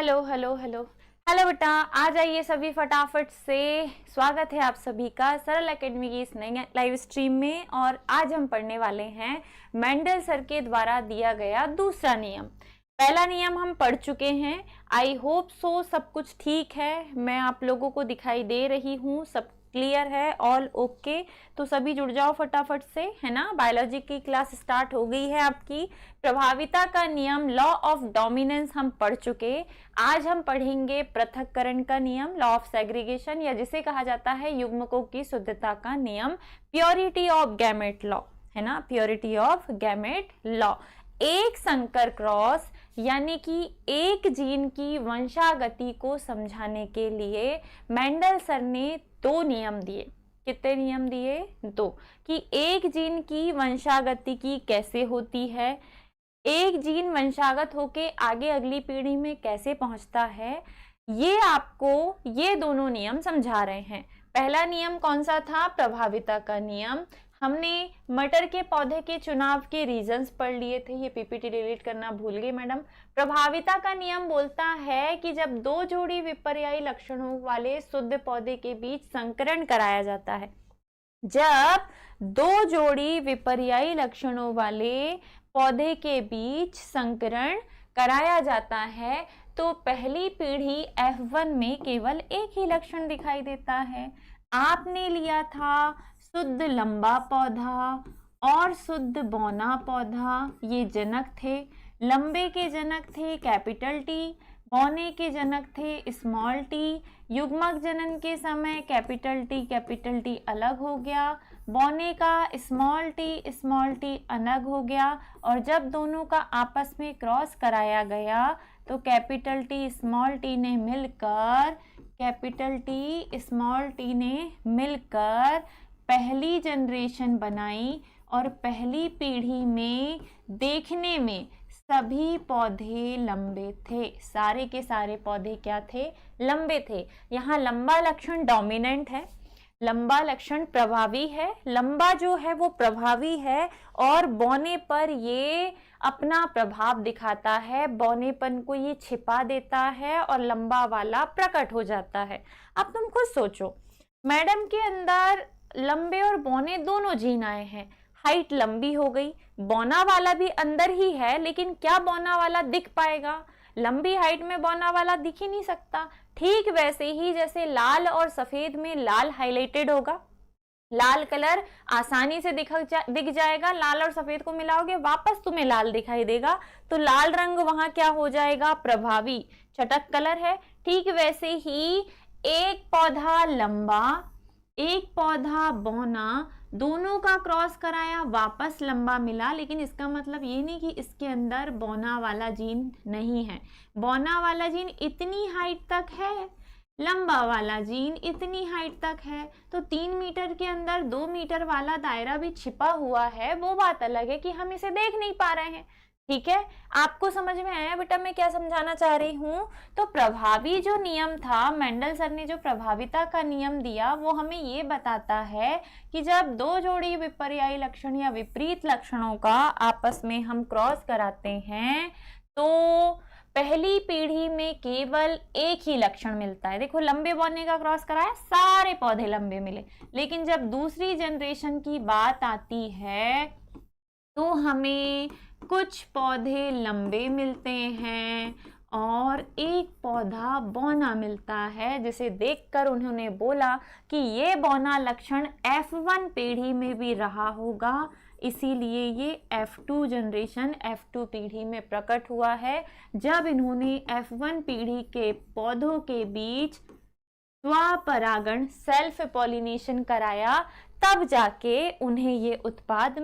Hello hello hello hello बेटा, आ जाइए सभी फटाफट से। स्वागत है आप सभी का सरल एकेडमी की इस नई लाइव स्ट्रीम में। और आज हम पढ़ने वाले हैं मेंडल सर के द्वारा दिया गया दूसरा नियम। पहला नियम हम पढ़ चुके हैं। आई होप सो सब कुछ ठीक है, मैं आप लोगों को दिखाई दे रही हूँ, सब क्लियर है, ऑल ओके। तो सभी जुड़ जाओ फटाफट से, है ना। बायोलॉजी की क्लास स्टार्ट हो गई है आपकी। प्रभाविता का नियम, लॉ ऑफ डोमिनेंस हम पढ़ चुके। आज हम पढ़ेंगे पृथक्करण का नियम, लॉ ऑफ सेग्रीगेशन, या जिसे कहा जाता है युग्मकों की शुद्धता का नियम, प्योरिटी ऑफ गैमेट लॉ, है ना, प्योरिटी ऑफ गैमेट लॉ। एक संकर क्रॉस यानी कि एक जीन की वंशागति को समझाने के लिए मेंडल सर ने दो नियम दिए। कितने नियम दिए? दो। कि एक जीन की वंशागति की कैसे होती है, एक जीन वंशागत होके आगे अगली पीढ़ी में कैसे पहुंचता है, ये आपको ये दोनों नियम समझा रहे हैं। पहला नियम कौन सा था? प्रभाविता का नियम। हमने मटर के पौधे के चुनाव के रीजंस पढ़ लिए थे। ये पीपीटी डिलीट करना भूल गए मैडम। प्रभाविता का नियम बोलता है कि जब दो जोड़ी विपर्यायी लक्षणों वाले शुद्ध पौधे के बीच संकरण कराया जाता है, जब दो जोड़ी विपर्यायी लक्षणों वाले पौधे के बीच संकरण कराया जाता है तो पहली पीढ़ी F1 में केवल एक ही लक्षण दिखाई देता है। आपने लिया था शुद्ध लंबा पौधा और शुद्ध बौना पौधा, ये जनक थे। लंबे के जनक थे कैपिटल टी, बौने के जनक थे स्मॉल टी। युग्मक जनन के समय कैपिटल टी अलग हो गया, बौने का स्मॉल टी अलग हो गया, और जब दोनों का आपस में क्रॉस कराया गया तो कैपिटल टी स्मॉल टी ने मिलकर पहली जनरेशन बनाई। और पहली पीढ़ी में देखने में सभी पौधे लंबे थे, सारे के सारे पौधे क्या थे? लंबे थे। यहाँ लंबा लक्षण डोमिनेंट है, लंबा लक्षण प्रभावी है, लंबा जो है वो प्रभावी है और बौने पर ये अपना प्रभाव दिखाता है, बौनेपन को ये छिपा देता है और लंबा वाला प्रकट हो जाता है। अब तुम खुद सोचो, मैडम के अंदर लंबे और बौने दोनों जीन आए हैं, हाइट लंबी हो गई, बौना वाला भी अंदर ही है, लेकिन क्या बौना वाला दिख पाएगा? लंबी हाइट में बौना वाला दिख ही नहीं सकता। ठीक वैसे ही जैसे लाल और सफेद में लाल हाईलाइटेड होगा, लाल कलर आसानी से दिख जाएगा, लाल और सफेद को मिलाओगे वापस तुम्हें लाल दिखाई देगा, तो लाल रंग वहां क्या हो जाएगा? प्रभावी, चटक कलर है। ठीक वैसे ही एक पौधा लंबा, एक पौधा बौना, दोनों का क्रॉस कराया वापस लंबा मिला, लेकिन इसका मतलब ये नहीं कि इसके अंदर बौना वाला जीन नहीं है। बौना वाला जीन इतनी हाइट तक है, लंबा वाला जीन इतनी हाइट तक है, तो 3 मीटर के अंदर 2 मीटर वाला दायरा भी छिपा हुआ है। वो बात अलग है कि हम इसे देख नहीं पा रहे हैं। ठीक है, आपको समझ में आया बेटा मैं क्या समझाना चाह रही हूँ? तो प्रभावी जो नियम था, मेंडल सर ने जो प्रभाविता का नियम दिया, वो हमें ये बताता है कि जब दो जोड़ी विपर्यायी लक्षण या विपरीत लक्षणों का आपस में हम क्रॉस कराते हैं तो पहली पीढ़ी में केवल एक ही लक्षण मिलता है। देखो, लंबे बौने का क्रॉस कराया, सारे पौधे लंबे मिले, लेकिन जब दूसरी जनरेशन की बात आती है तो हमें कुछ पौधे लंबे मिलते हैं और एक पौधा बौना मिलता है, जिसे देखकर उन्होंने बोला कि ये बौना लक्षण F1 पीढ़ी में भी रहा होगा, इसीलिए ये F2 जनरेशन F2 पीढ़ी में प्रकट हुआ है। जब इन्होंने F1 पीढ़ी के पौधों के बीच स्वपरागण सेल्फ पॉलिनेशन कराया, तब जाके उन्हें ये उत्पाद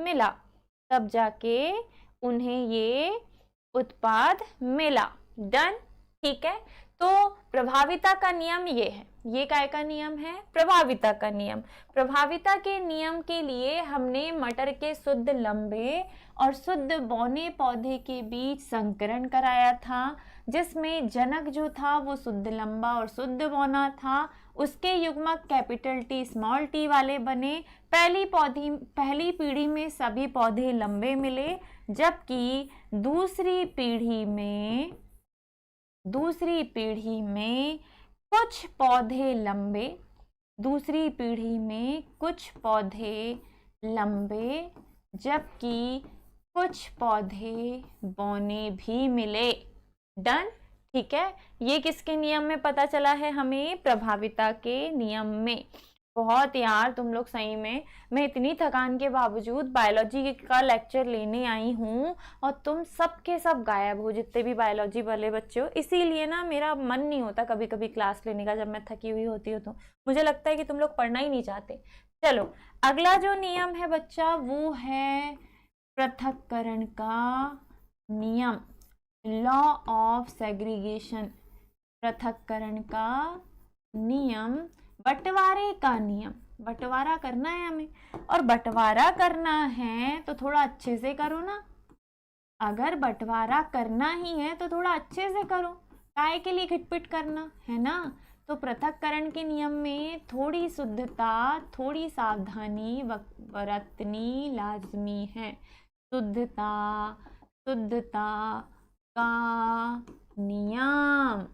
मिला, डन। ठीक है, तो प्रभाविता का नियम ये है। ये काय का नियम है? प्रभाविता का नियम। प्रभाविता के नियम के लिए हमने मटर के शुद्ध लंबे और शुद्ध बौने पौधे के बीच संकरण कराया था, जिसमें जनक जो था वो शुद्ध लंबा और शुद्ध बौना था। उसके युग्मक कैपिटल टी स्मॉल टी वाले बने। पहली पीढ़ी में सभी पौधे लंबे मिले, जबकि दूसरी पीढ़ी में दूसरी पीढ़ी में कुछ पौधे लंबे, दूसरी पीढ़ी में कुछ पौधे लंबे जबकि कुछ पौधे बौने भी मिले। डन। ठीक है, ये किसके नियम में पता चला है हमें? प्रभाविता के नियम में। बहुत यार तुम लोग सही में, मैं इतनी थकान के बावजूद बायोलॉजी का लेक्चर लेने आई हूँ और तुम सब के सब गायब हो, जितने भी बायोलॉजी वाले बच्चे हो। इसीलिए ना मेरा मन नहीं होता कभी कभी क्लास लेने का, जब मैं थकी हुई होती हूँ तो मुझे लगता है कि तुम लोग पढ़ना ही नहीं चाहते। चलो, अगला जो नियम है बच्चा वो है पृथक्करण का नियम, लॉ ऑफ सेग्रीगेशन। पृथक्करण का नियम, बंटवारे का नियम। बंटवारा करना है हमें, और बंटवारा करना है तो थोड़ा अच्छे से करो ना। अगर बंटवारा करना ही है तो थोड़ा अच्छे से करो, काय के लिए खिटपिट करना है ना। तो पृथक्करण के नियम में थोड़ी शुद्धता, थोड़ी सावधानी बरतनी लाजमी है। शुद्धता, शुद्धता का नियम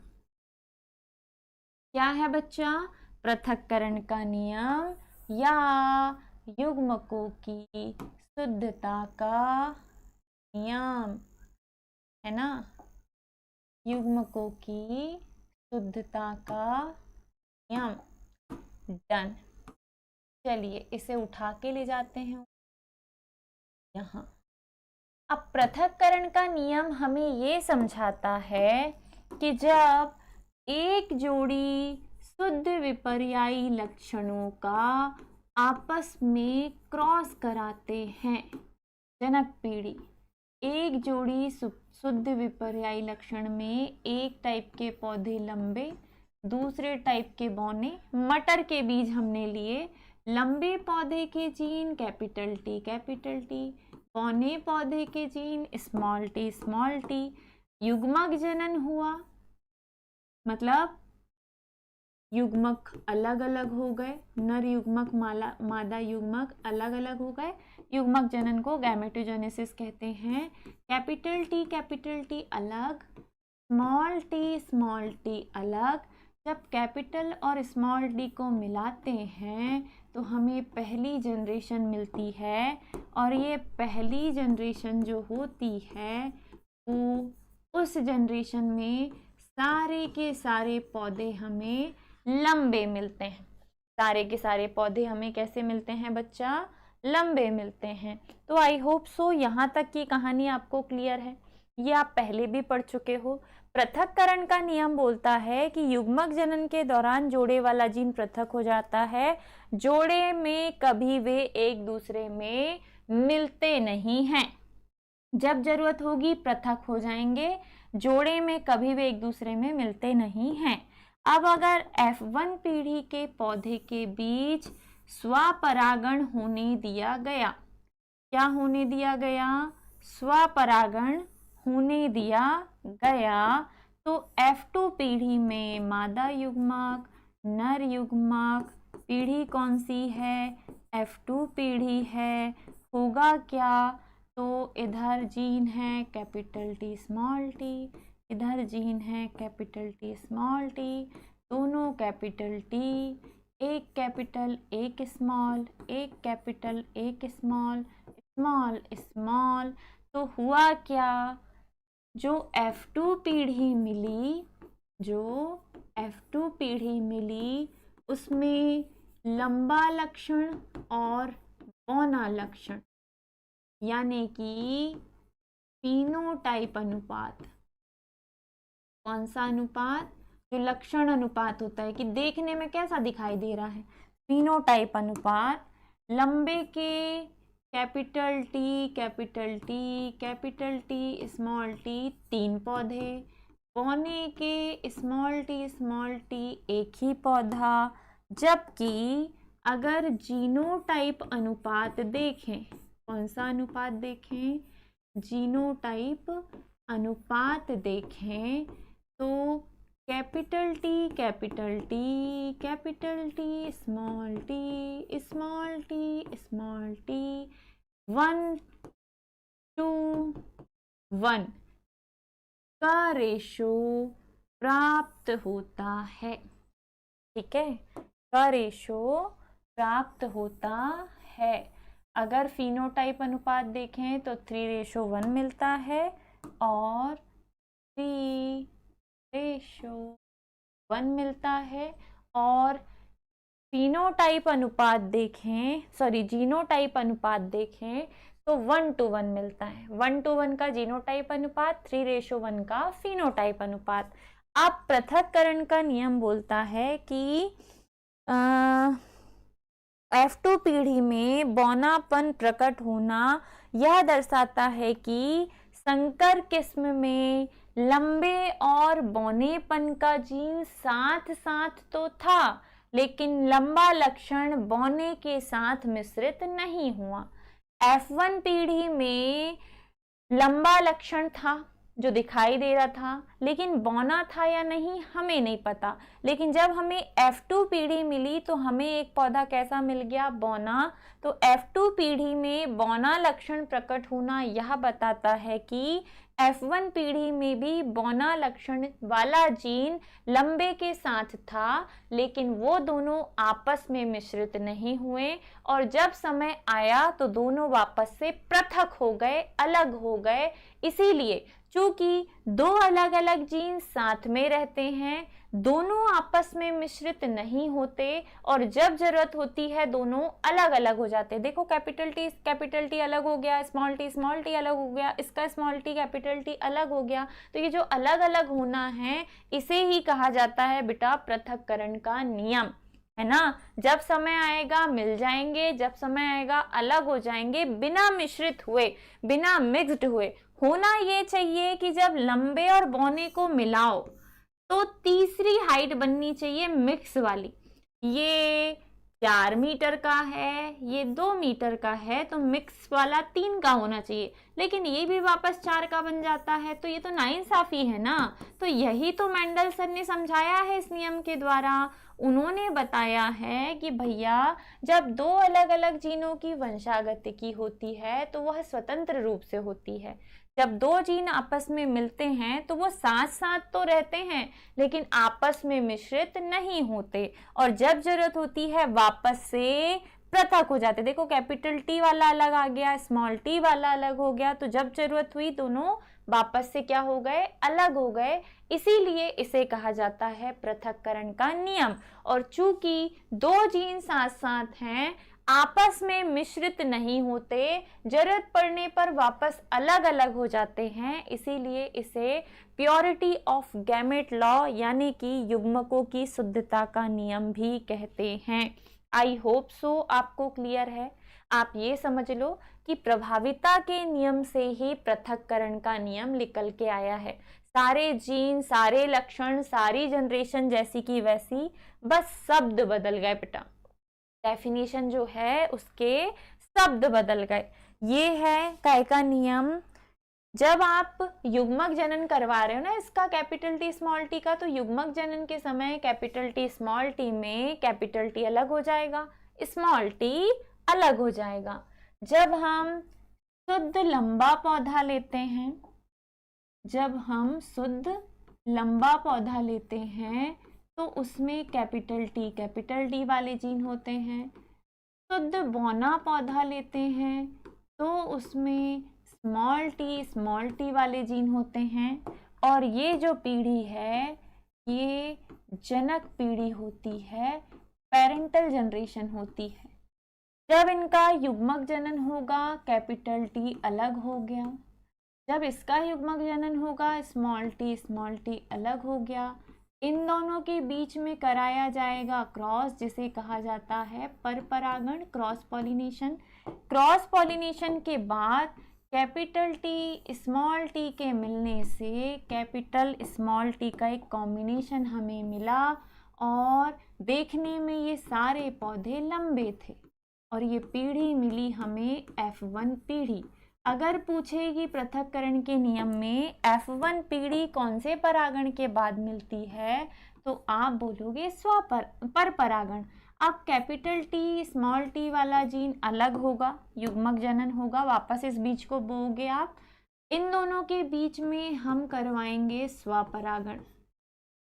क्या है बच्चा? पृथक्करण का नियम या युग्मकों की शुद्धता का नियम, है ना। युग्मकों की शुद्धता का नियम। डन। चलिए इसे उठा के ले जाते हैं यहाँ। अब पृथक्करण का नियम हमें ये समझाता है कि जब एक जोड़ी शुद्ध विपर्यायी लक्षणों का आपस में क्रॉस कराते हैं, जनक पीढ़ी, एक जोड़ी शुद्ध विपर्यायी लक्षण में एक टाइप के पौधे लंबे, दूसरे टाइप के बौने। मटर के बीज हमने लिए, लंबे पौधे के gene capital T capital T, बौने पौधे के gene small T small T. युग्मक जनन हुआ, मतलब युग्मक अलग अलग हो गए, नर युग्मक मादा युग्मक अलग अलग हो गए। युग्मक जनन को गैमेटोजेनेसिस कहते हैं। कैपिटल टी अलग, स्मॉल टी अलग। जब कैपिटल और स्मॉल टी को मिलाते हैं तो हमें पहली जनरेशन मिलती है, और ये पहली जनरेशन जो होती है वो उस जनरेशन में सारे के सारे पौधे हमें लंबे मिलते हैं। सारे के सारे पौधे हमें कैसे मिलते हैं बच्चा? लंबे मिलते हैं। तो आई होप सो यहाँ तक की कहानी आपको क्लियर है। ये आप पहले भी पढ़ चुके हो। पृथक्करण का नियम बोलता है कि युग्मक जनन के दौरान जोड़े वाला जीन पृथक हो जाता है, जोड़े में कभी वे एक दूसरे में मिलते नहीं हैं। जब जरूरत होगी पृथक हो जाएंगे, जोड़े में कभी वे एक दूसरे में मिलते नहीं हैं। अब अगर F1 पीढ़ी के पौधे के बीच स्वपरागण होने दिया गया, क्या होने दिया गया? स्वपरागण होने दिया गया, तो F2 पीढ़ी में मादा युग्मक, नर युग्मक, पीढ़ी कौन सी है? F2 पीढ़ी है। होगा क्या? तो इधर जीन है कैपिटल टी स्मॉल टी, इधर जीन है कैपिटल टी स्मॉल टी, दोनों कैपिटल टी, एक कैपिटल एक स्मॉल, एक कैपिटल एक स्मॉल, स्मॉल स्मॉल। तो हुआ क्या? जो F2 पीढ़ी मिली, जो F2 पीढ़ी मिली उसमें लंबा लक्षण और बौना लक्षण, यानी कि फिनोटाइप अनुपात। कौन सा अनुपात? जो लक्षण अनुपात होता है कि देखने में कैसा दिखाई दे रहा है, फिनोटाइप अनुपात। लंबे के capital T capital T capital T small T 3 पौधे, बौने के स्मॉल टी एक ही पौधा। जबकि अगर जीनोटाइप अनुपात देखें, कौन सा अनुपात देखें? जीनोटाइप अनुपात देखें तो capital T capital T capital T small T small T small T 1:1 का रेशो प्राप्त होता है। ठीक है, का रेशो प्राप्त होता है। अगर फिनोटाइप अनुपात देखें तो 3:1 मिलता है और 3:1 मिलता है। और फिनोटाइप अनुपात देखें, सॉरी जीनोटाइप अनुपात देखें तो 1:1 मिलता है। 1:1 का जीनोटाइप अनुपात, 3:1 का फिनोटाइप अनुपात। अब पृथक्करण का नियम बोलता है कि F2 पीढ़ी में बौनापन प्रकट होना यह दर्शाता है कि संकर किस्म में लंबे और बौनेपन का जीन साथ साथ तो था, लेकिन लंबा लक्षण बौने के साथ मिश्रित नहीं हुआ। F1 पीढ़ी में लंबा लक्षण था जो दिखाई दे रहा था, लेकिन बौना था या नहीं हमें नहीं पता। लेकिन जब हमें F2 पीढ़ी मिली तो हमें एक पौधा कैसा मिल गया, बौना। तो F2 पीढ़ी में बौना लक्षण प्रकट होना यह बताता है कि F1 पीढ़ी में भी बौना लक्षण वाला जीन लंबे के साथ था, लेकिन वो दोनों आपस में मिश्रित नहीं हुए और जब समय आया तो दोनों वापस से पृथक हो गए, अलग हो गए। इसीलिए चूंकि दो अलग अलग जीन साथ में रहते हैं, दोनों आपस में मिश्रित नहीं होते और जब जरूरत होती है दोनों अलग अलग हो जाते हैं। देखो कैपिटल टी अलग हो गया, स्मॉल टी अलग हो गया, इसका स्मॉल टी कैपिटल टी अलग हो गया। तो ये जो अलग अलग होना है इसे ही कहा जाता है बेटा पृथक्करण का नियम, है ना। जब समय आएगा मिल जाएंगे, जब समय आएगा अलग हो जाएंगे, बिना मिश्रित हुए, बिना मिक्स्ड हुए। होना ये चाहिए कि जब लंबे और बौने को मिलाओ तो तीसरी हाइट बननी चाहिए मिक्स वाली। ये 4 मीटर का है, ये 2 मीटर का है, तो मिक्स वाला 3 का होना चाहिए, लेकिन ये भी वापस 4 का बन जाता है, तो ये तो नाइंसाफी है ना। तो यही तो मेंडलसन ने समझाया है इस नियम के द्वारा। उन्होंने बताया है कि भैया जब दो अलग अलग जीनों की वंशागतिकी होती है तो वह स्वतंत्र रूप से होती है। जब दो जीन आपस में मिलते हैं तो वो साथ साथ तो रहते हैं, लेकिन आपस में मिश्रित नहीं होते और जब जरूरत होती है वापस से पृथक हो जाते। देखो कैपिटल टी वाला अलग आ गया, स्मॉल टी वाला अलग हो गया, तो जब जरूरत हुई दोनों वापस से क्या हो गए, अलग हो गए। इसीलिए इसे कहा जाता है पृथक्करण का नियम। और चूंकि दो जीन साथ साथ हैं, आपस में मिश्रित नहीं होते, जरूरत पड़ने पर वापस अलग अलग हो जाते हैं, इसीलिए इसे प्योरिटी ऑफ गैमेट लॉ यानी कि युग्मकों की शुद्धता का नियम भी कहते हैं। आई होप सो आपको क्लियर है। आप ये समझ लो कि प्रभाविता के नियम से ही पृथक्करण का नियम निकल के आया है। सारे जीन, सारे लक्षण, सारी जनरेशन जैसी की वैसी, बस शब्द बदल गए बेटा। डेफिनेशन जो है उसके शब्द बदल गए। ये है काय का नियम। जब आप युग्मक जनन करवा रहे हो ना इसका कैपिटल टी स्मॉल टी का, तो युग्मक जनन के समय कैपिटल टी स्मॉल टी में कैपिटल टी अलग हो जाएगा, स्मॉल टी अलग हो जाएगा। जब हम शुद्ध लंबा पौधा लेते हैं, जब हम शुद्ध लंबा पौधा लेते हैं तो उसमें कैपिटल टी वाले जीन होते हैं। शुद्ध बौना पौधा लेते हैं तो उसमें स्मॉल टी वाले जीन होते हैं। और ये जो पीढ़ी है ये जनक पीढ़ी होती है, पेरेंटल जनरेशन होती है। जब इनका युग्मक जनन होगा कैपिटल टी अलग हो गया, जब इसका युग्मक जनन होगा स्मॉल टी अलग हो गया। इन दोनों के बीच में कराया जाएगा क्रॉस, जिसे कहा जाता है परपरागण, क्रॉस पॉलिनेशन। क्रॉस पॉलिनेशन के बाद कैपिटल टी स्मॉल टी के मिलने से कैपिटल स्मॉल टी का एक कॉम्बिनेशन हमें मिला और देखने में ये सारे पौधे लंबे थे और ये पीढ़ी मिली हमें F1 पीढ़ी। अगर पूछेगी पृथक्करण के नियम में F1 पीढ़ी कौन से परागण के बाद मिलती है तो आप बोलोगे परपरागण। अब कैपिटल टी स्मॉल टी वाला जीन अलग होगा, युग्मक जनन होगा, वापस इस बीज को बोओगे आप। इन दोनों के बीच में हम करवाएंगे स्वपरागण।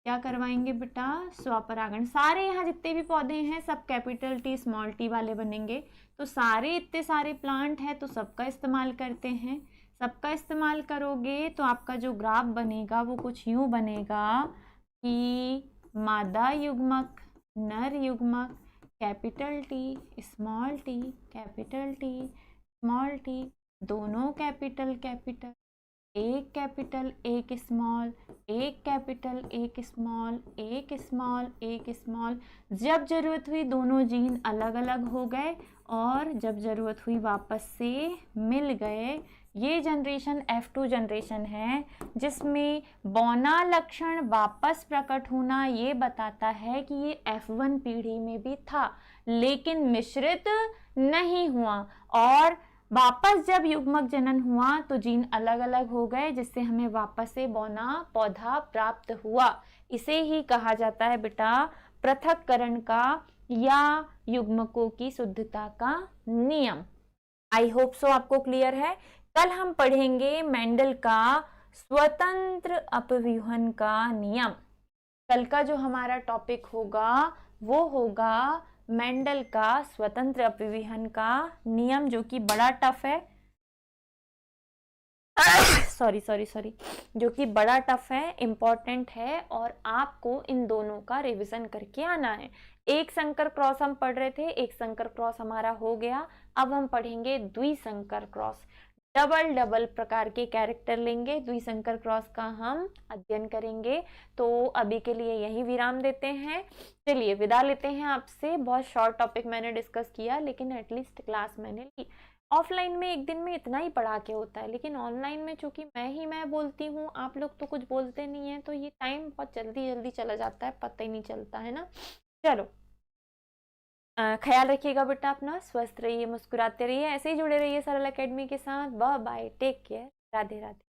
क्या करवाएंगे बेटा, स्वपरागण। सारे यहाँ जितने भी पौधे हैं सब कैपिटल टी स्मॉल टी वाले बनेंगे। तो सारे इतने सारे प्लांट हैं तो सबका इस्तेमाल करते हैं। सबका इस्तेमाल करोगे तो आपका जो ग्राफ बनेगा वो कुछ यूं बनेगा कि मादा युग्मक, नर युग्मक, capital T small T, capital T small T, दोनों कैपिटल कैपिटल, एक कैपिटल एक स्मॉल, एक कैपिटल एक स्मॉल, एक स्मॉल एक स्मॉल। जब जरूरत हुई दोनों जीन अलग अलग हो गए और जब जरूरत हुई वापस से मिल गए। ये जनरेशन F2 जनरेशन है जिसमें बौना लक्षण वापस प्रकट होना ये बताता है कि ये F1 पीढ़ी में भी था लेकिन मिश्रित नहीं हुआ, और वापस जब युग्मक जनन हुआ तो जीन अलग अलग हो गए जिससे हमें वापस से बौना पौधा प्राप्त हुआ। इसे ही कहा जाता है बेटा पृथक्करण का या युग्मकों की शुद्धता का नियम। आई होप सो आपको क्लियर है। कल हम पढ़ेंगे मेंडल का स्वतंत्र अपव्यूहन का नियम। कल का जो हमारा टॉपिक होगा वो होगा मेंडल का स्वतंत्र अपव्यूहन का नियम, जो कि बड़ा टफ है। सॉरी जो कि बड़ा टफ है, इंपॉर्टेंट है और आपको इन दोनों का रिवीजन करके आना है। एक संकर क्रॉस हम पढ़ रहे थे, एक संकर क्रॉस हमारा हो गया। अब हम पढ़ेंगे द्विसंकर क्रॉस। डबल प्रकार के कैरेक्टर लेंगे, द्विसंकर क्रॉस का हम अध्ययन करेंगे। तो अभी के लिए यही विराम देते हैं। चलिए विदा लेते हैं आपसे। बहुत शॉर्ट टॉपिक मैंने डिस्कस किया लेकिन एटलीस्ट क्लास मैंने ली। ऑफलाइन में एक दिन में इतना ही पढ़ा के होता है, लेकिन ऑनलाइन में चूंकि मैं बोलती हूँ, आप लोग तो कुछ बोलते नहीं है, तो ये टाइम बहुत जल्दी चला जाता है, पता ही नहीं चलता है ना। चलो ख्याल रखिएगा बेटा अपना, स्वस्थ रहिए, मुस्कुराते रहिए, ऐसे ही जुड़े रहिए सरल एकेडमी के साथ। Bye bye, take care, Radhe Radhe.